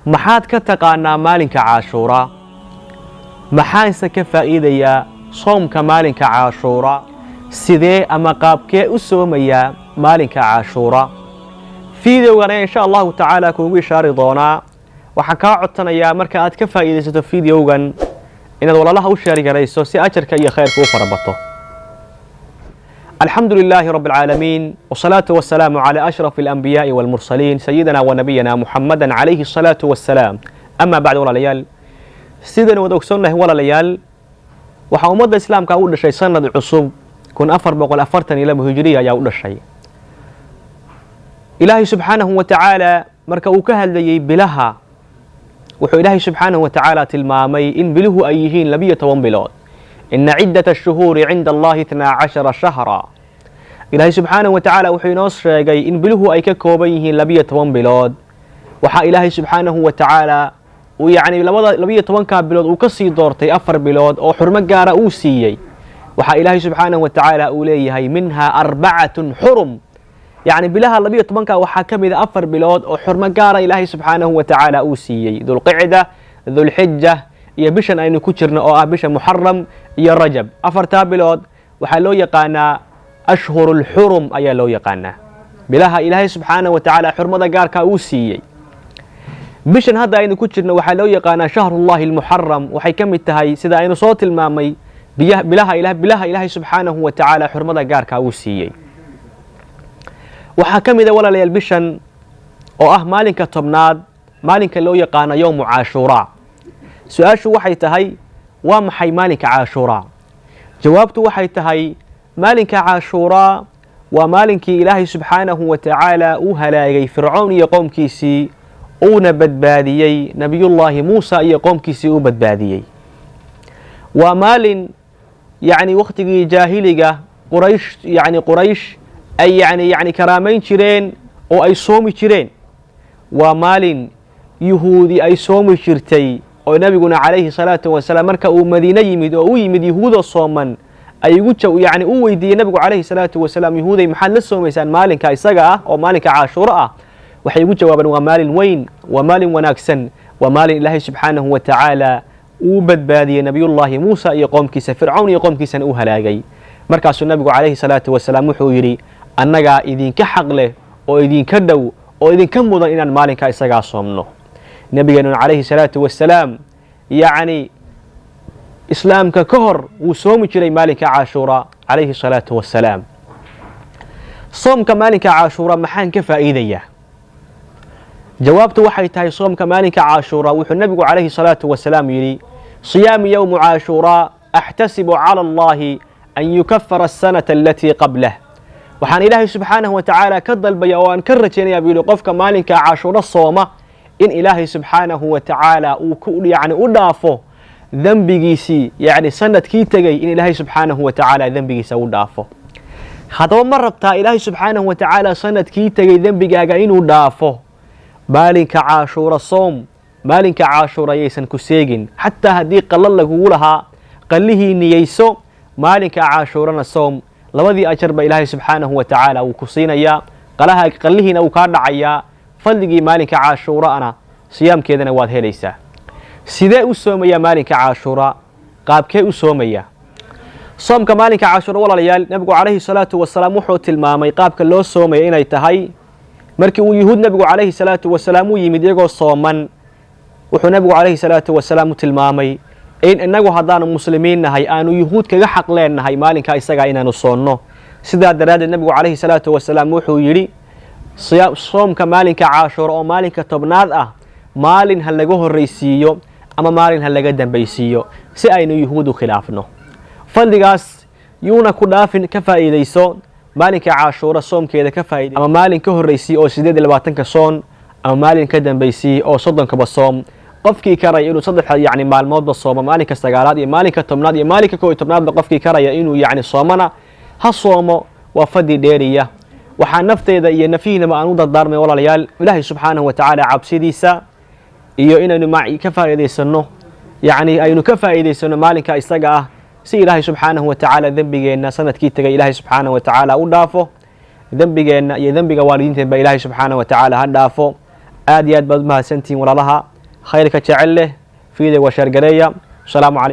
maxaad ka taqaanaa maalinka caashuura maxaanse ka faa'iidayaa soomka maalinka caashuura sidee ama qaabkee u soomayaa maalinka caashuura fiidiyowgana insha allahu tacaala kuugu ishaari doonaa waxaan kaa codsanayaa marka aad ka faa'iidaysato fiidiyowgan inaad walaalaha u sheeri garayso si ajarka iyo khayrka u farabato الحمد لله رب العالمين والصلاة والسلام على أشرف الأنبياء والمرسلين سيدنا ونبينا محمدا عليه الصلاة والسلام أما بعد ولا ليال سيدنا ودوكسونا ولا ليال وحومد الإسلام كأول شيء سنة العصوب كن أفر بقول أفرتني لم هجرية يا أول شيء إلهي سبحانه وتعالى مركو كهل لي بلها وحو إلهي سبحانه وتعالى تلمامي إن بله أيهين لبية وانبلاد إن عدة الشهور عند الله 12 شهرا إلهي سبحانه وتعالى وحي نصر إن بله أي كوبيه لبية وانبلاد وحا إلهي سبحانه وتعالى ويعني لبية وانكا بلاد وكسي دورتي أفر بلاد أو حرمقارة أوسيي وحا إلهي سبحانه وتعالى أوليه منها 4 حرم يعني بلها لبية وانكا وحا كمد أفر بلاد أو حرمقارة إلهي سبحانه وتعالى أوسيي ذو القعدة ذو الحجة iyo bishan aynu ku jirno oo ah bisha Muharram iyo Rajab afarta bilood waxa loo yaqaanaa ashhurul hurum ayaa loo yaqaanaa bilaha Ilaahay subhanahu wa ta'ala xurmada gaarka uu siiyay bishan hadda aynu ku jirno waxa loo yaqaanaa shahrullahi al-muharram waxay kamid tahay sida aynu soo tilmaamay bilaha Ilaahay subhanahu wa ta'ala xurmada gaarka uu siiyay waxa kamid ah walaalayaal bishan oo ah maalinka tobnaad maalinka loo yaqaano yawm Ashura su-aashu waxay tahay waa maxay maalinka caashuura jawaabtu waxay tahay maalinka caashuura waa maalinkii Ilaahay subhanahu wa ta'ala uu halaagay fircoon iyo qoomkiisii uuna badbaadiyay nabiyullaahi Muusa iyo qoomkiisii uu badbaadiyay waa maalin yani waqtigii jaahiliga quraysh ay yani karaameyn jireen oo ay soomi jireen waa maalin yuhuudi ay soomi jirtay oo nabiguna calayhi salaatu wasalaam marka uu Madiina yimid oo uu yimid yahuudo sooman ay ugu yani uu weydiiyay nabigu calayhi salaatu wasalaam yahuuday maxaad la soomaysaan maalinka isaga ah oo maalinka caashuura ah waxay ugu jawaabeen waa maalin weyn waa maalin wanaagsan waa maalin Ilaahay subhanahu wa ta'ala uu badbaadiyay nabiyullaahi Muusa iyo qoomkiisa fircoon iyo qoomkiisana uu halaagay markaasuu nabigu calayhi salaatu wasalaam wuxuu yiri annaga idinka xaq leh oo idinka dhow oo idinka mudan inaan maalinka isaga soomno نبينا عليه الصلاة والسلام يعني إسلام كهر وصوم جري مالك عاشوراء عليه الصلاة والسلام صوم كمالك عاشوراء محان كفائدية جوابته وحيتها صوم كمالك عاشوراء وحو النبي عليه الصلاة والسلام يلي صيام يوم عاشوراء أحتسب على الله أن يكفر السنة التي قبله وحان إلهي سبحانه وتعالى كذل بيوان كرتين يبيلو قفك مالك عاشوراء الصومة إن إلهي سبحانه وتعالى يعني أضافه ذنبيسي يعني سنة كي تجي إن إلهي سبحانه وتعالى ذنبيسي أضافه هذا مرة بتاع إلهي سبحانه وتعالى سنة كي تجي ذنبيجي إنه أضافه مالك عاشور الصوم مالك عاشور يسن كسيجن حتى هدي قلل له لها قله نيسو مالك عاشور الصوم لوذي أجرب إلهي سبحانه وتعالى وكسينا يا قله نو كان عيا فلقي مالك عاشوراء أنا صيام كذا نواد هليسة سيداء السومية مالك عاشوراء قاب كي السومية صوم كمالك عاشوراء والله ليال نبقوا عليه الصلاة والسلام وحوت المامي قاب كاللو السومية إنا يتهي مركي ويهود نبقوا عليه الصلاة والسلام ويمديقوا الصومن وحو نبقوا عليه الصلاة والسلام تلمامي إن إنقوا هدان المسلمين نهي آنو يهود كغحق لين نهي مالك إساقا إنا نصونه سيدا دراد النبقوا عليه الصلاة والسلام وحو يري صوم كمالك عاشور أو مالك تبناد مالين هل لجوه الرئيسيو أما مالين هل لجدن بيسيو سأين يهود خلافنا فالدقاس يونا كلافن كفائدة يسون مالك عاشور صوم كذا كفائدة أما مالين كه الرئيسي أو سديد الباتن كصون أما مالين كدن بيسي أو صدن كبصوم قفكي كرا إنه صدق يعني مال موت بالصوم مالك استقالات مالك تبناد مالك كوي تبناد قفكي كرا إنه يعني صومنا هالصوم وفدي ديرية waxaan naftayda iyo nafiina aan u dardaarmay walaalayaal Ilaahay subhanahu wa ta'ala cabsidiisa iyo inaynu ka faa'iideysano yani aynu ka faa'iideysano maalinka isaga ah si Ilaahay subhanahu wa ta'ala dambigeena sanadkii tagay Ilaahay subhanahu wa ta'ala u dhaafo dambigeena iyo dambiga waalidiinteena Ilaahay subhanahu wa ta'ala ha dhaafo aad iyo aad baad u mahadsantihiin walaalaha khayrka jecel leh fiideo wa sheergareeya. Asalaamu calaykum.